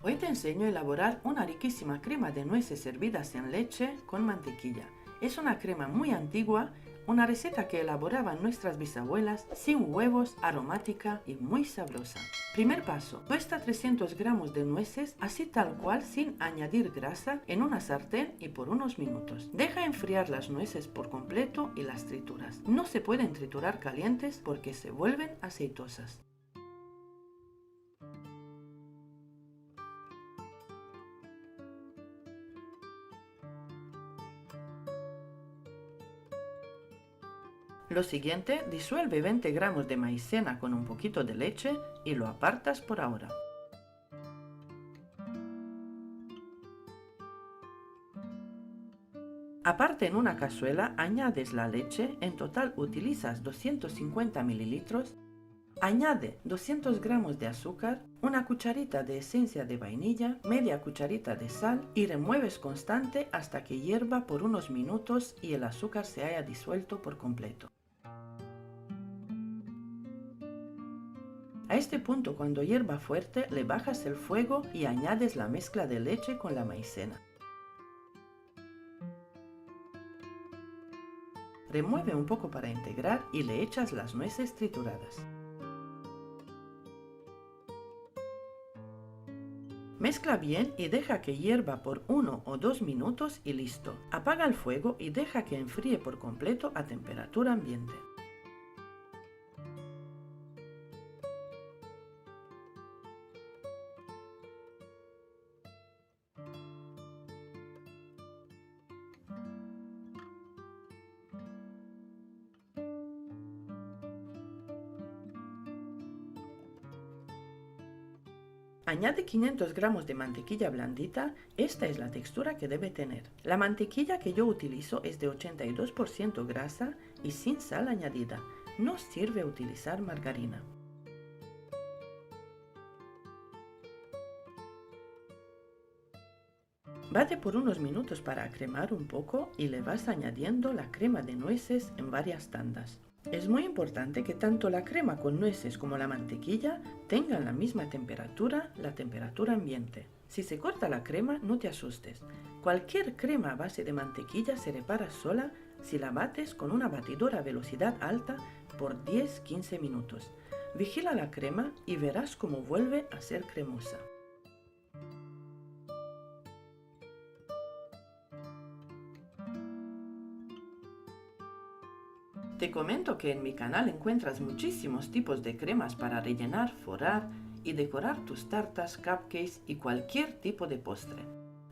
Hoy te enseño a elaborar una riquísima crema de nueces hervidas en leche con mantequilla. Es una crema muy antigua, una receta que elaboraban nuestras bisabuelas, sin huevos, aromática y muy sabrosa. Primer paso, tuesta 300 gramos de nueces así tal cual sin añadir grasa en una sartén y por unos minutos. Deja enfriar las nueces por completo y las trituras. No se pueden triturar calientes porque se vuelven aceitosas. Lo siguiente, disuelve 20 gramos de maicena con un poquito de leche y lo apartas por ahora. Aparte, en una cazuela añades la leche, en total utilizas 250 mililitros, añade 200 gramos de azúcar, una cucharita de esencia de vainilla, media cucharita de sal y remueves constante hasta que hierva por unos minutos y el azúcar se haya disuelto por completo. A este punto, cuando hierva fuerte, le bajas el fuego y añades la mezcla de leche con la maicena. Remueve un poco para integrar y le echas las nueces trituradas. Mezcla bien y deja que hierva por 1 o 2 minutos y listo. Apaga el fuego y deja que enfríe por completo a temperatura ambiente. Añade 500 gramos de mantequilla blandita, esta es la textura que debe tener. La mantequilla que yo utilizo es de 82% grasa y sin sal añadida. No sirve utilizar margarina. Bate por unos minutos para cremar un poco y le vas añadiendo la crema de nueces en varias tandas. Es muy importante que tanto la crema con nueces como la mantequilla tengan la misma temperatura, la temperatura ambiente. Si se corta la crema, no te asustes. Cualquier crema a base de mantequilla se repara sola si la bates con una batidora a velocidad alta por 10-15 minutos. Vigila la crema y verás cómo vuelve a ser cremosa. Te comento que en mi canal encuentras muchísimos tipos de cremas para rellenar, forrar y decorar tus tartas, cupcakes y cualquier tipo de postre.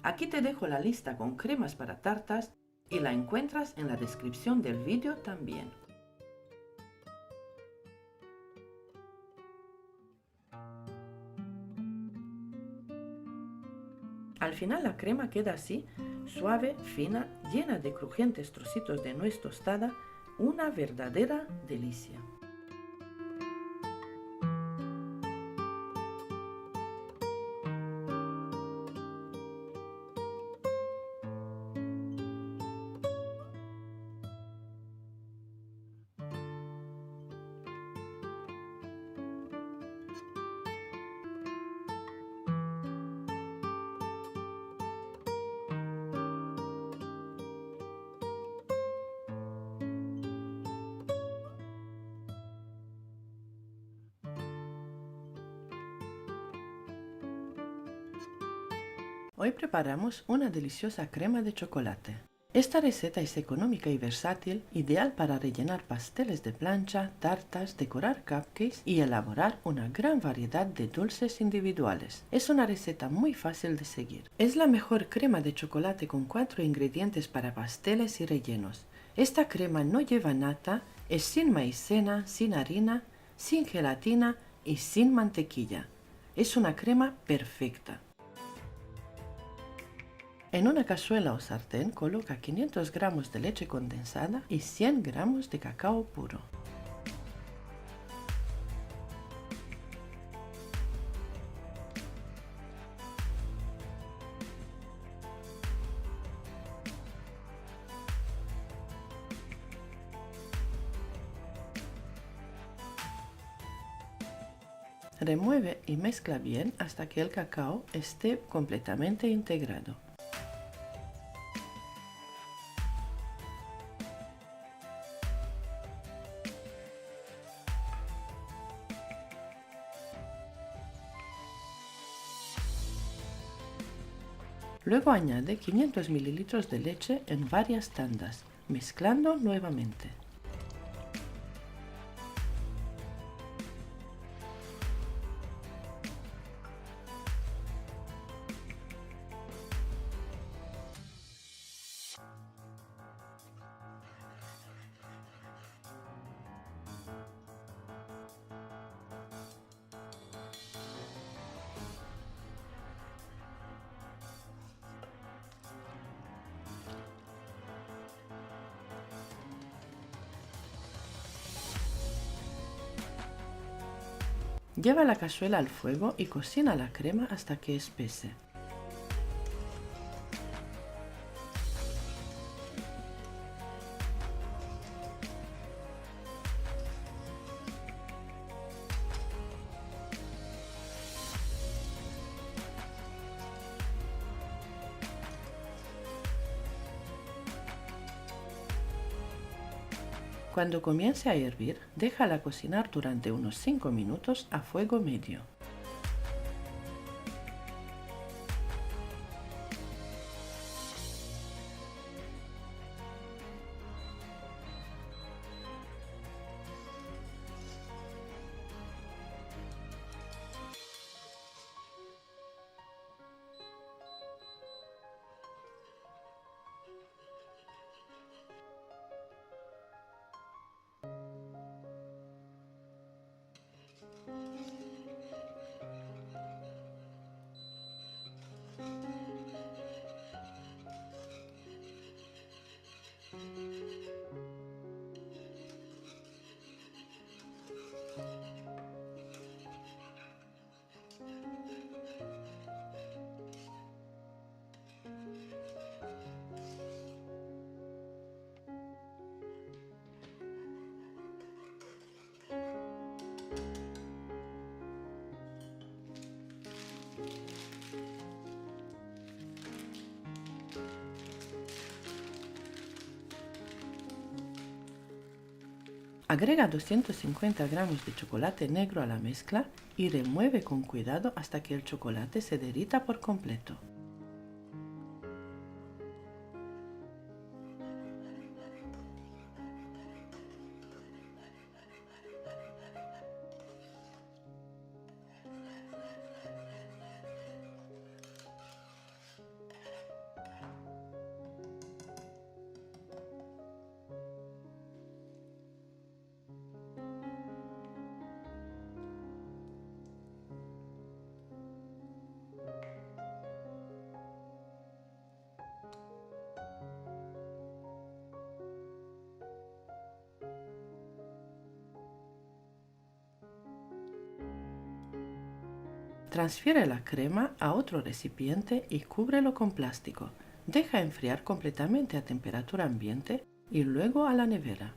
Aquí te dejo la lista con cremas para tartas y la encuentras en la descripción del vídeo también. Al final la crema queda así, suave, fina, llena de crujientes trocitos de nuez tostada, una verdadera delicia. Hoy preparamos una deliciosa crema de chocolate. Esta receta es económica y versátil, ideal para rellenar pasteles de plancha, tartas, decorar cupcakes y elaborar una gran variedad de dulces individuales. Es una receta muy fácil de seguir. Es la mejor crema de chocolate con 4 ingredientes para pasteles y rellenos. Esta crema no lleva nata, es sin maicena, sin harina, sin gelatina y sin mantequilla. Es una crema perfecta. En una cazuela o sartén coloca 500 gramos de leche condensada y 100 gramos de cacao puro. Remueve y mezcla bien hasta que el cacao esté completamente integrado. Luego añade 500 ml de leche en varias tandas, mezclando nuevamente. Lleva la cazuela al fuego y cocina la crema hasta que espese. Cuando comience a hervir, déjala cocinar durante unos 5 minutos a fuego medio. Agrega 250 gramos de chocolate negro a la mezcla y remueve con cuidado hasta que el chocolate se derrita por completo. Transfiere la crema a otro recipiente y cúbrelo con plástico. Deja enfriar completamente a temperatura ambiente y luego a la nevera.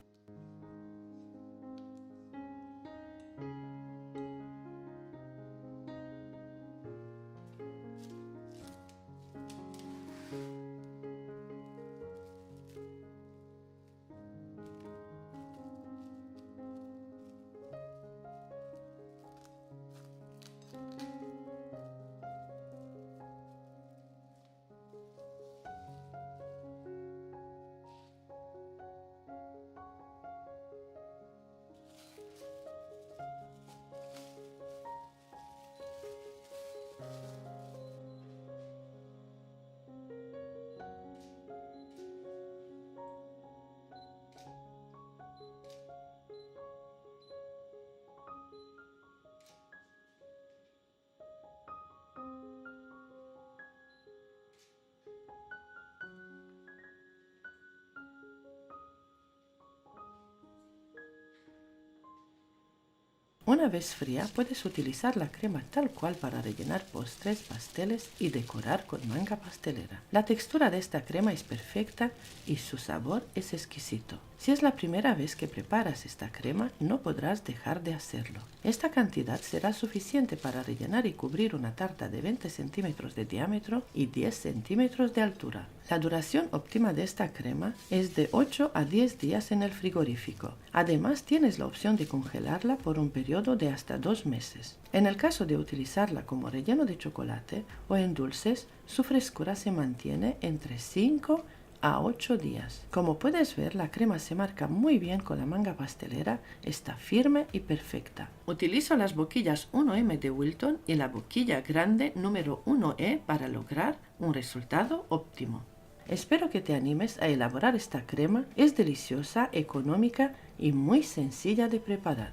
Una vez fría, puedes utilizar la crema tal cual para rellenar postres, pasteles y decorar con manga pastelera. La textura de esta crema es perfecta y su sabor es exquisito. Si es la primera vez que preparas esta crema, no podrás dejar de hacerlo. Esta cantidad será suficiente para rellenar y cubrir una tarta de 20 centímetros de diámetro y 10 centímetros de altura. La duración óptima de esta crema es de 8 a 10 días en el frigorífico. Además, tienes la opción de congelarla por un periodo de hasta 2 meses. En el caso de utilizarla como relleno de chocolate o en dulces, su frescura se mantiene entre 5 a 8 días. Como puedes ver, la crema se marca muy bien con la manga pastelera, está firme y perfecta. Utilizo las boquillas 1M de Wilton y la boquilla grande número 1E para lograr un resultado óptimo. Espero que te animes a elaborar esta crema, es deliciosa, económica y muy sencilla de preparar.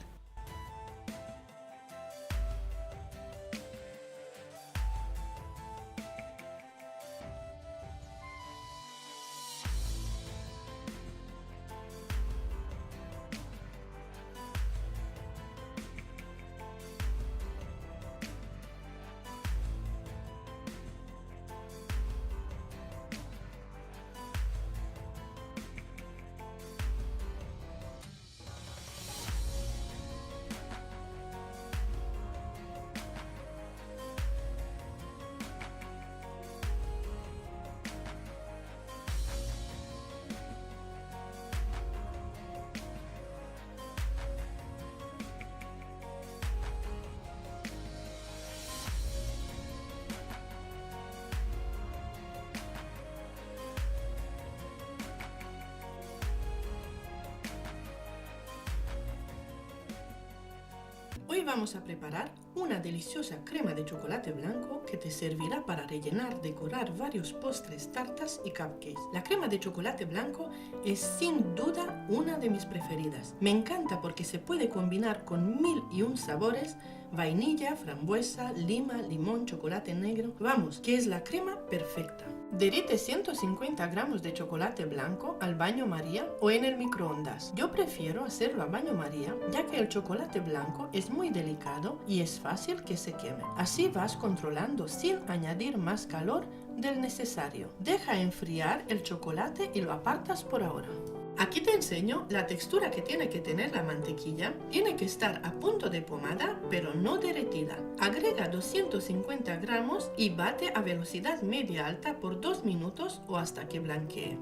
Hoy vamos a preparar una deliciosa crema de chocolate blanco que te servirá para rellenar, decorar varios postres, tartas y cupcakes. La crema de chocolate blanco es sin duda una de mis preferidas. Me encanta porque se puede combinar con 1001 sabores: vainilla, frambuesa, lima, limón, chocolate negro. Vamos, que es la crema perfecta. Derrite 150 gramos de chocolate blanco al baño María o en el microondas. Yo prefiero hacerlo a baño María, ya que el chocolate blanco es muy delicado y es fácil que se queme. Así vas controlando sin añadir más calor del necesario. Deja enfriar el chocolate y lo apartas por ahora. Aquí te enseño la textura que tiene que tener la mantequilla. Tiene que estar a punto de pomada, pero no derretida. Agrega 250 gramos y bate a velocidad media-alta por 2 minutos o hasta que blanquee.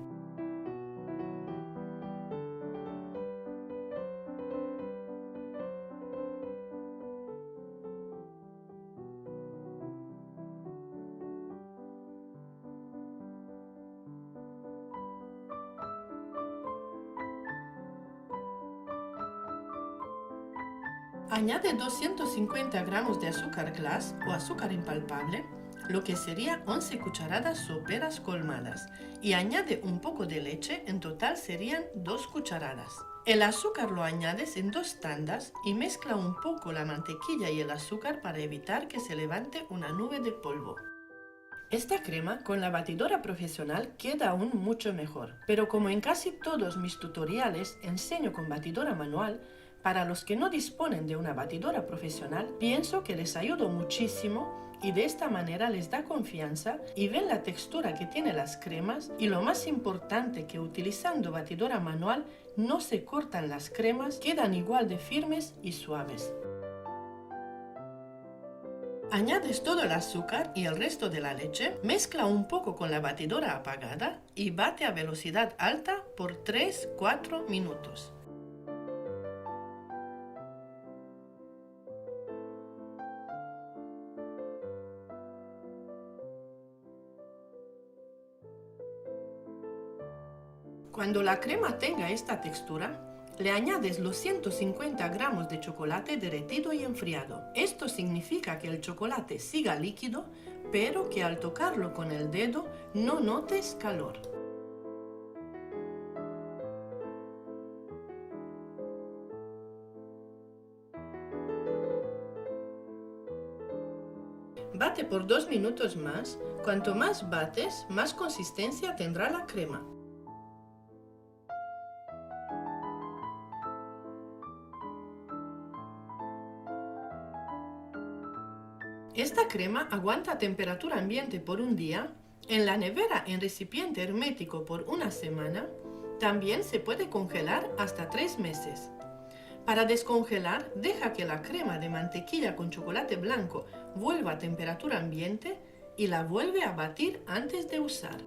Añade 250 gramos de azúcar glass o azúcar impalpable, lo que sería 11 cucharadas soperas colmadas, y añade un poco de leche, en total serían 2 cucharadas. El azúcar lo añades en 2 tandas y mezcla un poco la mantequilla y el azúcar para evitar que se levante una nube de polvo. Esta crema con la batidora profesional queda aún mucho mejor, pero como en casi todos mis tutoriales enseño con batidora manual, para los que no disponen de una batidora profesional, pienso que les ayudo muchísimo y de esta manera les da confianza y ven la textura que tienen las cremas, y lo más importante, que utilizando batidora manual no se cortan las cremas, quedan igual de firmes y suaves. Añades todo el azúcar y el resto de la leche, mezcla un poco con la batidora apagada y bate a velocidad alta por 3-4 minutos. Cuando la crema tenga esta textura, le añades los 150 gramos de chocolate derretido y enfriado. Esto significa que el chocolate siga líquido, pero que al tocarlo con el dedo no notes calor. Bate por 2 minutos más. Cuanto más bates, más consistencia tendrá la crema. Esta crema aguanta a temperatura ambiente por un día, en la nevera en recipiente hermético por una semana. También se puede congelar hasta 3 meses. Para descongelar, deja que la crema de mantequilla con chocolate blanco vuelva a temperatura ambiente y la vuelve a batir antes de usar.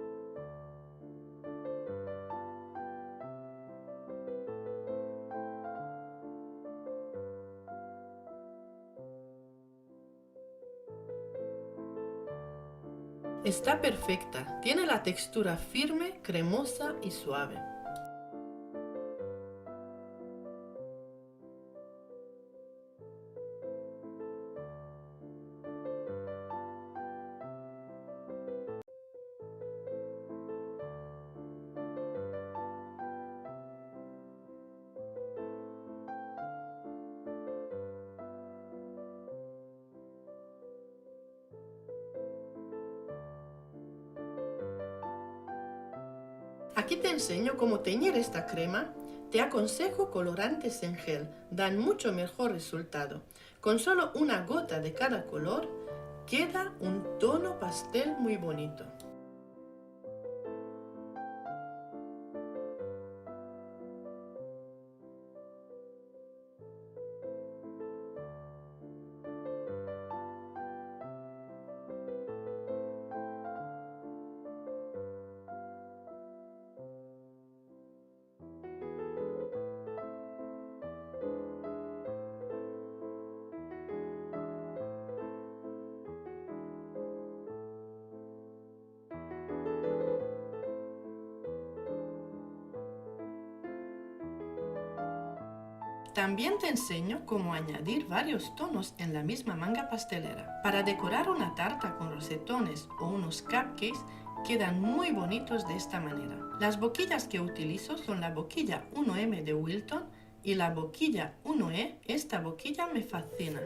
Está perfecta, tiene la textura firme, cremosa y suave. Aquí te enseño cómo teñir esta crema. Te aconsejo colorantes en gel, dan mucho mejor resultado. Con solo una gota de cada color, queda un tono pastel muy bonito. También te enseño cómo añadir varios tonos en la misma manga pastelera. Para decorar una tarta con rosetones o unos cupcakes, quedan muy bonitos de esta manera. Las boquillas que utilizo son la boquilla 1M de Wilton y la boquilla 1E. Esta boquilla me fascina.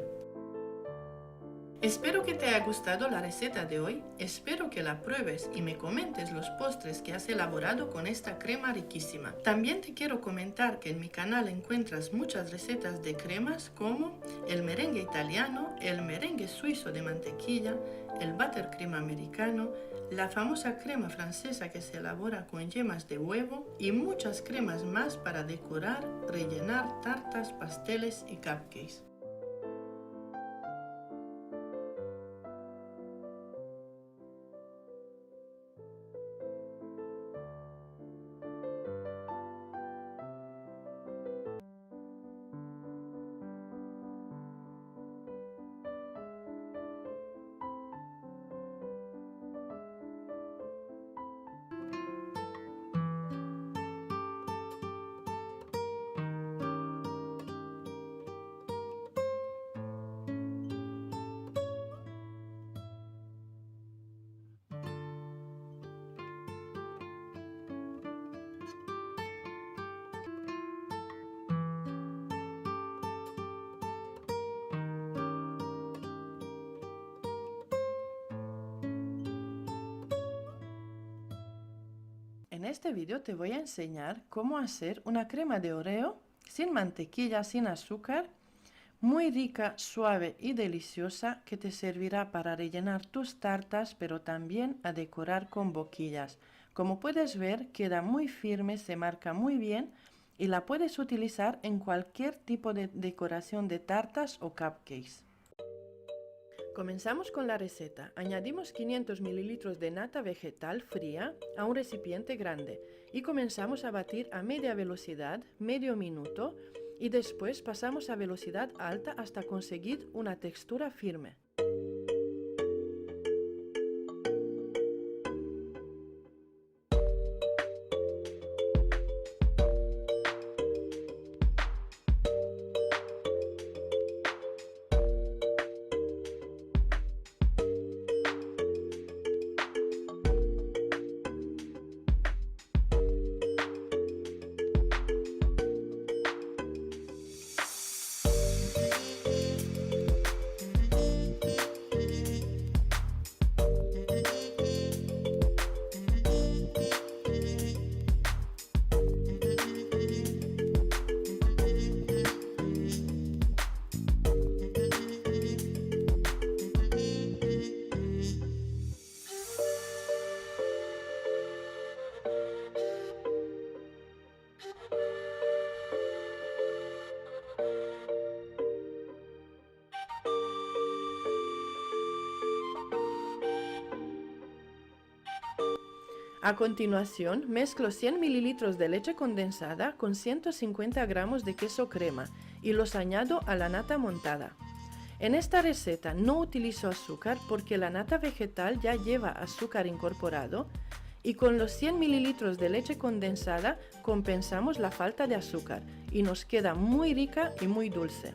Espero que te haya gustado la receta de hoy, espero que la pruebes y me comentes los postres que has elaborado con esta crema riquísima. También te quiero comentar que en mi canal encuentras muchas recetas de cremas como el merengue italiano, el merengue suizo de mantequilla, el buttercream americano, la famosa crema francesa que se elabora con yemas de huevo y muchas cremas más para decorar, rellenar tartas, pasteles y cupcakes. En este vídeo te voy a enseñar cómo hacer una crema de Oreo sin mantequilla, sin azúcar, muy rica, suave y deliciosa que te servirá para rellenar tus tartas, pero también a decorar con boquillas. Como puedes ver, queda muy firme, se marca muy bien y la puedes utilizar en cualquier tipo de decoración de tartas o cupcakes. Comenzamos con la receta. Añadimos 500 ml de nata vegetal fría a un recipiente grande y comenzamos a batir a media velocidad, medio minuto, y después pasamos a velocidad alta hasta conseguir una textura firme. A continuación, mezclo 100 ml de leche condensada con 150 gramos de queso crema y los añado a la nata montada. En esta receta no utilizo azúcar porque la nata vegetal ya lleva azúcar incorporado y con los 100 ml de leche condensada compensamos la falta de azúcar y nos queda muy rica y muy dulce.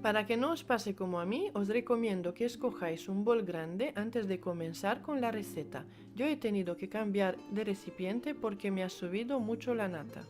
Para que no os pase como a mí, os recomiendo que escojáis un bol grande antes de comenzar con la receta. Yo he tenido que cambiar de recipiente porque me ha subido mucho la nata.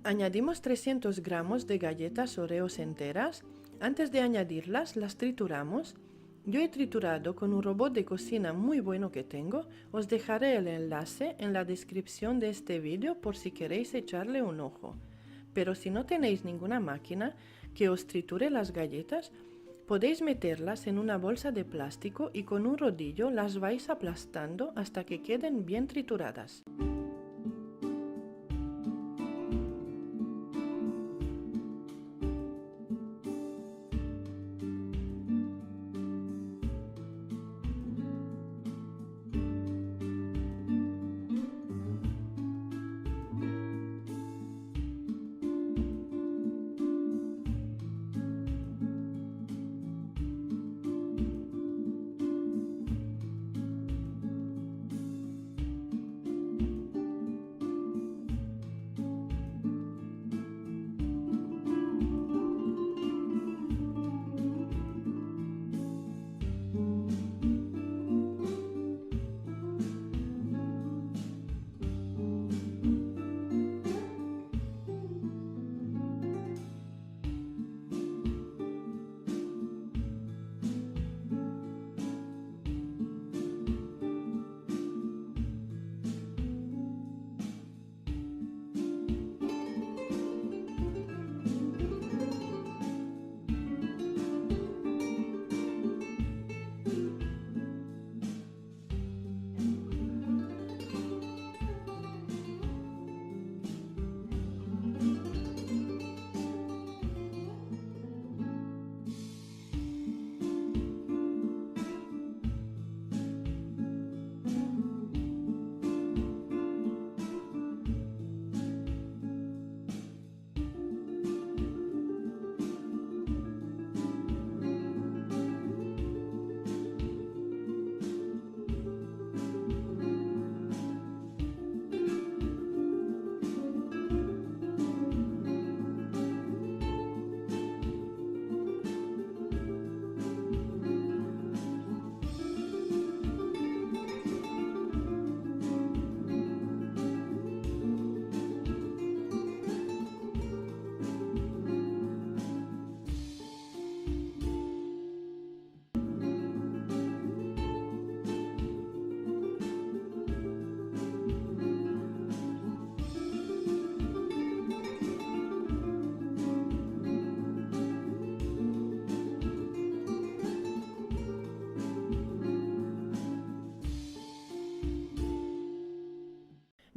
Añadimos 300 gramos de galletas Oreos enteras. Antes de añadirlas, las trituramos. Yo he triturado con un robot de cocina muy bueno que tengo. Os dejaré el enlace en la descripción de este vídeo por si queréis echarle un ojo. Pero si no tenéis ninguna máquina que os triture las galletas, podéis meterlas en una bolsa de plástico y con un rodillo las vais aplastando hasta que queden bien trituradas.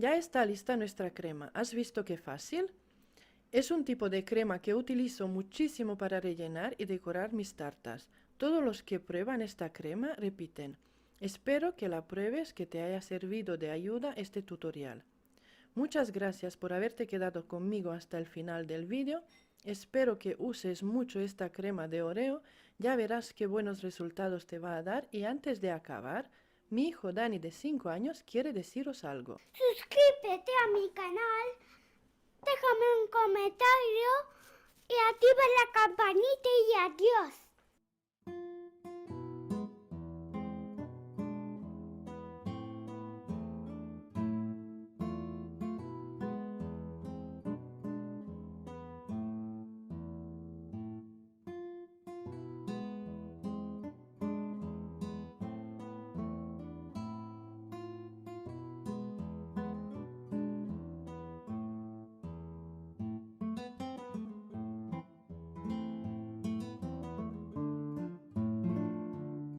Ya está lista nuestra crema. ¿Has visto qué fácil? Es un tipo de crema que utilizo muchísimo para rellenar y decorar mis tartas. Todos los que prueban esta crema repiten. Espero que la pruebes, que te haya servido de ayuda este tutorial. Muchas gracias por haberte quedado conmigo hasta el final del vídeo. Espero que uses mucho esta crema de Oreo. Ya verás qué buenos resultados te va a dar. Y antes de acabar, mi hijo Dani de 5 años quiere deciros algo. Suscríbete a mi canal, déjame un comentario y activa la campanita y adiós.